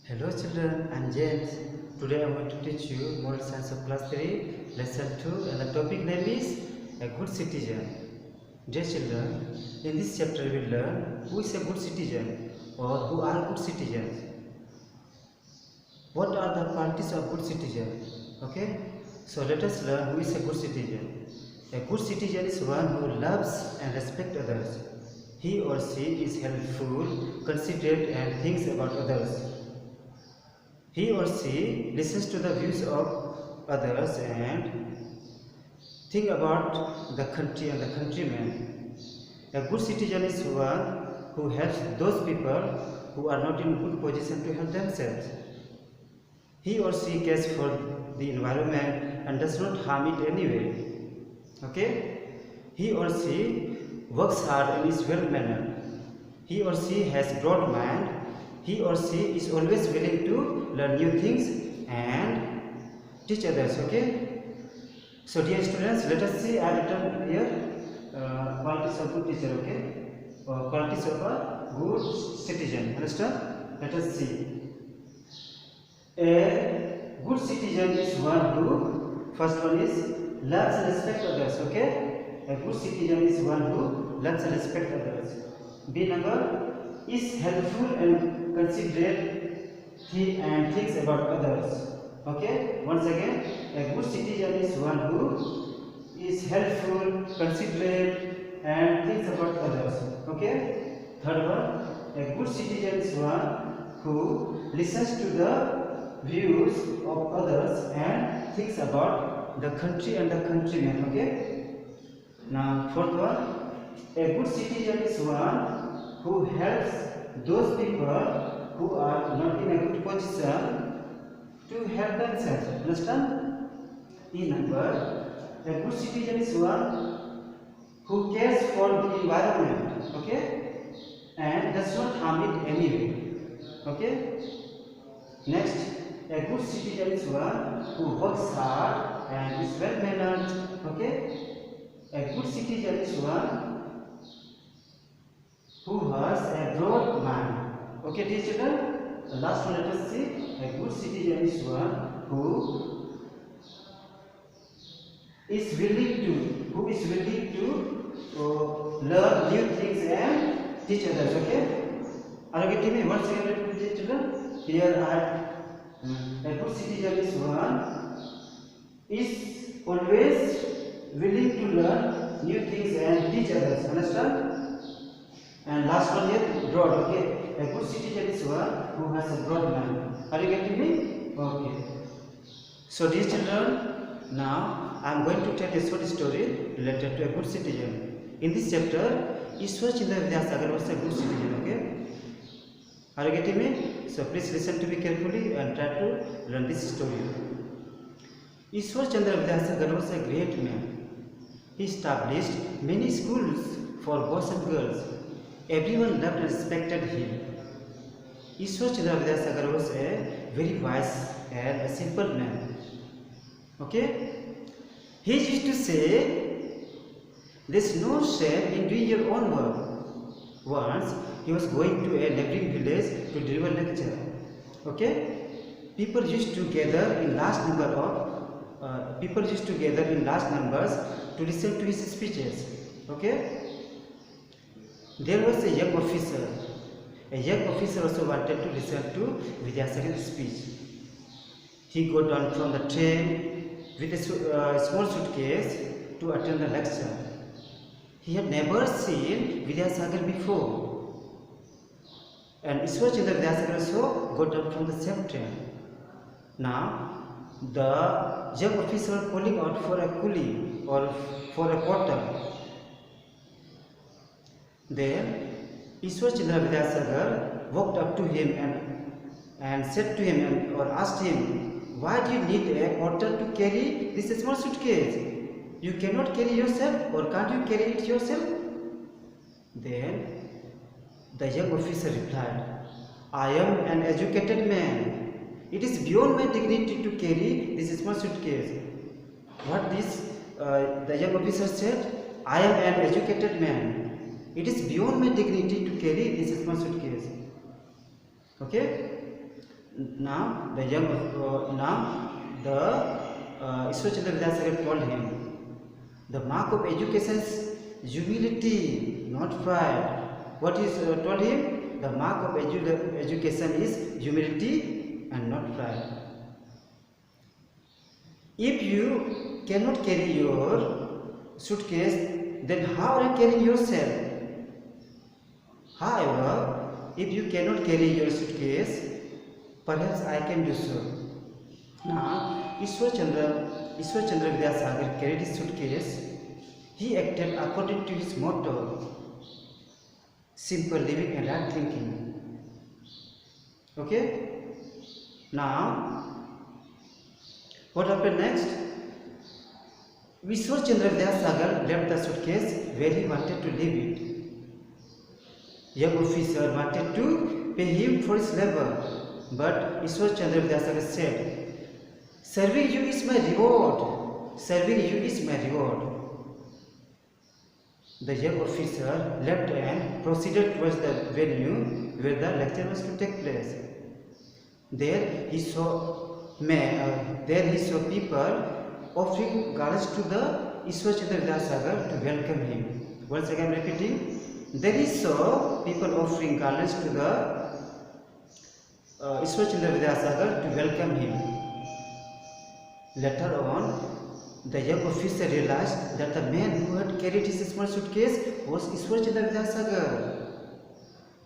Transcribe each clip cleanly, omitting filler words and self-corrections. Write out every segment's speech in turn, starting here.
Hello children, I'm James. Today I'm going to teach you Moral Science of Class 3, Lesson 2, and the topic name is A Good Citizen. Dear children, in this chapter we will learn who is a good citizen or who are good citizens. What are the qualities of good citizen? Okay, so let us learn who is a good citizen. A good citizen is one who loves and respects others. He or she is helpful, considerate, and thinks about others. He or she listens to the views of others and think about the country and the countrymen. A good citizen is one who helps those people who are not in good position to help themselves. He or she cares for the environment and does not harm it anyway. Okay? He or she works hard and is well mannered. He or she has broad mind. He or she is always willing to learn new things and teach others. Okay? So dear students, let us see. I written here qualities of good teacher. Okay? Qualities of a good citizen. Understand? Let us see. A good citizen is one who, first one is loves and respect others. Okay? A good citizen is one who loves and respect others. B number is helpful and considerate and thinks about others. Okay? Once again, a good citizen is one who is helpful, considerate, and thinks about others. Okay? Third one, a good citizen is one who listens to the views of others and thinks about the country and the countrymen. Okay? Now, fourth one, a good citizen is one who helps those people who are not in a good position to help themselves. Understand? E number, a good citizen is one who cares for the environment. Okay? And does not harm it anyway. Okay? Next, a good citizen is one who works hard and is well mannered. Okay? A good citizen is one who has a broad mind. Okay, dear children? The last one, let us see. A good citizen is one who is willing to learn new things and teach others. Okay? Are you getting me? Once again, let me, dear children. Here I have a good citizen is one is always willing to learn new things and teach others. Understand? And last one here, broad. Okay, a good citizen is one who has a broad mind. Are you getting me? Okay. So dear children, now I am going to tell a short story related to a good citizen. In this chapter, Ishwarchandra Vidyasagar was a good citizen. Okay. Are you getting me? So please listen to me carefully and try to learn this story. Ishwarchandra Vidyasagar was a great man. He established many schools for boys and girls. Everyone loved and respected him. Ishwarchandra Vidyasagar was a very wise and a simple man. Okay? He used to say, "There's no shame in doing your own work." Once he was going to a neighboring village to deliver a lecture. Okay? People used to gather in large numbers to listen to his speeches. Okay? There was a young officer. A young officer also wanted to listen to Vidyasagar's speech. He got down from the train with a small suitcase to attend the lecture. He had never seen Vidyasagar before. And Ishwarchandra Vidyasagar also got down from the same train. Now, the young officer was calling out for a coolie or for a porter. Then Ishwarchandra Vidyasagar walked up to him and said to him or asked him, "Why do you need a porter to carry this small suitcase? You cannot carry yourself, or can't you carry it yourself?" Then the young officer replied, "I am an educated man. It is beyond my dignity to carry this small suitcase." The young officer said, "I am an educated man. It is beyond my dignity to carry this small suitcase." Okay? Now the Ishwar Chandra Vidyasagar told him, the mark of education is humility, not pride. What is told him? The mark of education is humility and not pride. If you cannot carry your suitcase, then how are you carrying yourself? However, if you cannot carry your suitcase, perhaps I can do so. Now, Ishwar Chandra Vidyasagar carried his suitcase. He acted according to his motto: simple living and right thinking. Okay? Now, what happened next? Ishwar Chandra Vidyasagar left the suitcase where he wanted to leave it. Young officer wanted to pay him for his labor, but Ishwar Chandra Vidyasagar said, serving you is my reward. Serving you is my reward. The young officer left and proceeded towards the venue where the lecture was to take place. There he saw people offering garlands to the Ishwar Chandra Vidyasagar to welcome him. Once again repeating. There he saw people offering garlands to the Ishwar Chandra Vidyasagar to welcome him. Later on, the young officer realized that the man who had carried his small suitcase was Ishwar Chandra Vidyasagar.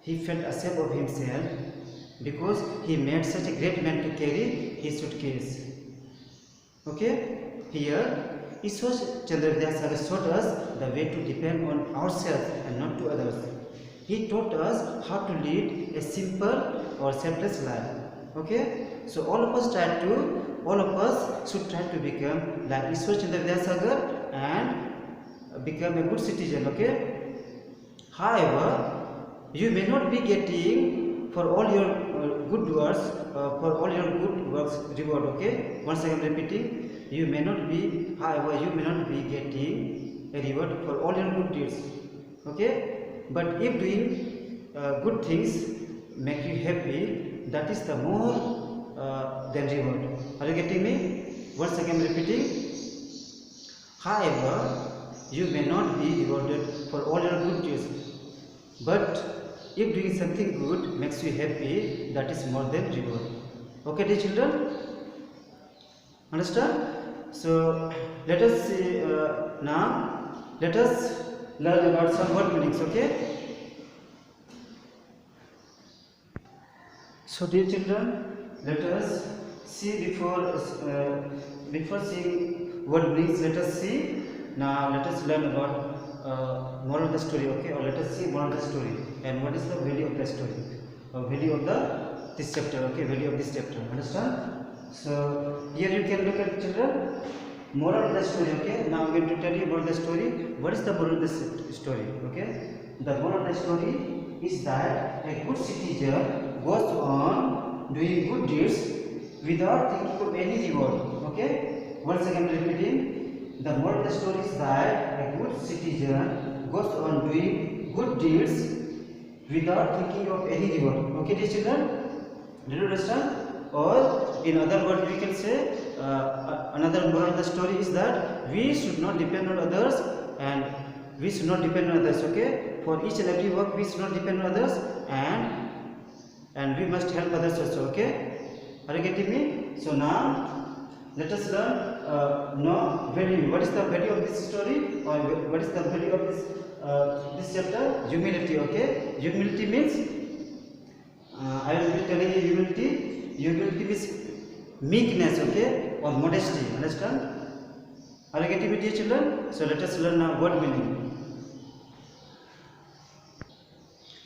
He felt ashamed of himself because he made such a great man to carry his suitcase. Okay? Here, Ishwar Chandra Vidyasagar showed us the way to depend on ourselves and not to others. He taught us how to lead a simple or selfless life. Okay? So all of us should try to become like Ishwar Chandra Vidyasagar and become a good citizen. Okay? However, you may not be getting for all your good works, reward. Okay? Once again repeating. You may not be getting a reward for all your good deeds. Okay? But if doing good things make you happy, that is the more than reward. Are you getting me? Once again repeating. However, you may not be rewarded for all your good deeds. But if doing something good makes you happy, that is more than reward. Okay, dear children? Understand? So let us see now. Let us learn about some word meanings. Okay. So dear children, let us see before seeing word meanings. Let us see now. Let us learn about moral of the story. Okay, or let us see moral of the story and what is the value of the story, or value of this chapter. Okay, value of this chapter. Understand? So here you can look at children, moral of the story. Okay, now I'm going to tell you about the story. What is the moral of the story? Okay, the moral of the story is that a good citizen goes on doing good deeds without thinking of any reward. Okay, once again repeating, the moral of the story is that a good citizen goes on doing good deeds without thinking of any reward. Okay, dear children, did you understand? Or in other words, we can say another moral of the story is that we should not depend on others, and we should not depend on others. Okay, for each and every work we should not depend on others, and we must help others also. Okay, are you getting me? So now let us learn value. What is the value of this story, or what is the value of this chapter? Humility. Okay, humility means I will be telling you humility. Humility means meekness, okay, or modesty. Understand? Are you getting me, dear children? So let us learn now word meaning.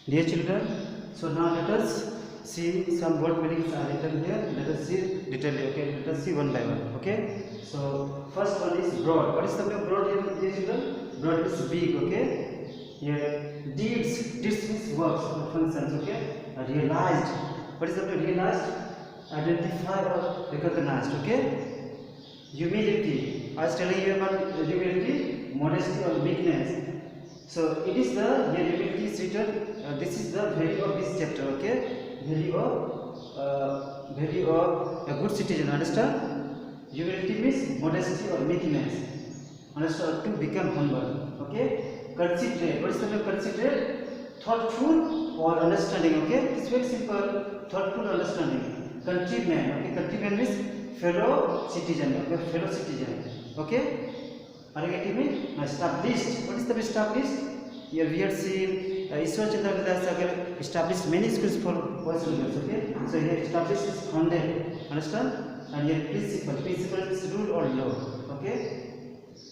Dear children, so now let us see some word meanings are written here. Let us see detailedly. Okay, let us see one by one. Okay. So first one is broad. What is the meaning of broad here, dear children? Broad is big. Okay. Here deeds means works or functions. Okay. Realized. What is the meaning? Realized? Identify or recognized. Okay. Humility. I was telling you about humility, modesty or meekness. So it is the humility is written. This is the value of this chapter. Okay. Value of value of a good citizen. Understand? Humility means modesty or meekness. Understand? To become humble. Okay? Considerate. What is the word considerate? Thoughtful or understanding. Okay? It's very simple. Thoughtful, understanding. Countryman. Okay? Countryman means fellow citizen. Okay? Fellow citizen. Okay? Are you getting me? Established. What is the word established? Here we are seeing Ishwar Chandra Vidyasagar established many schools for boys and girls. Okay, so here established is founded. Understand? And here principle. Principle is rule or law. Okay,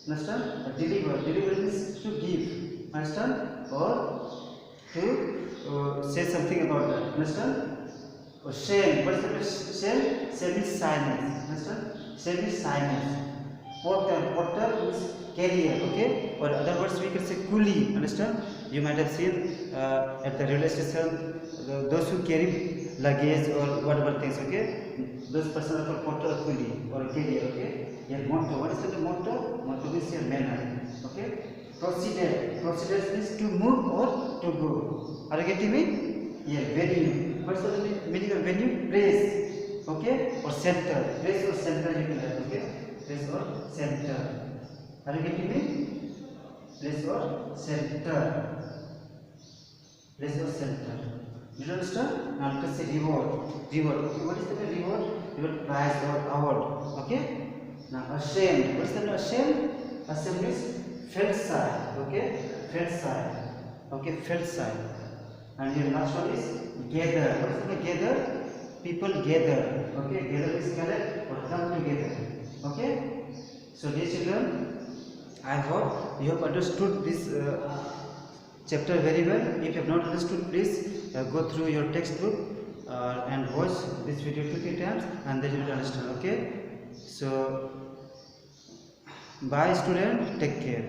understand? Deliver. Deliver means to give. Understand? Or to say something about that. Understand? Or shame. What is the word shame? Shame means silence. Understand? Shame means silence. Porter. Porter means carrier. Okay, or other words we can say coolie. Understand? You might have seen at the railway station those who carry luggage or whatever things. Okay, those persons are called porter or coolie or carrier. Okay, here motto. What is the motto? Motto means your manner. Okay, procedure. Procedure means to move or to go. Are you getting me? Yeah, venue. What is the meaning of venue? Place. Okay, or center. Place or center you can have. Okay, place or center. Are you getting me? Place or center. Place or center. You understand? Now let us say reward. Reward. Okay, what is the reward? Reward, prize or award. Okay. Now ashamed. What is the word ashamed? Ashamed means felt shy. Okay. Felt shy. Okay. Felt shy. And here last one is gather. What is the word gather? People gather. Okay. Gather is collect or come together. Okay. So dear children, I hope you have understood this chapter very well. If you have not understood, please go through your textbook and watch this video 2-3 times, and then you will understand. Okay, so bye student, take care.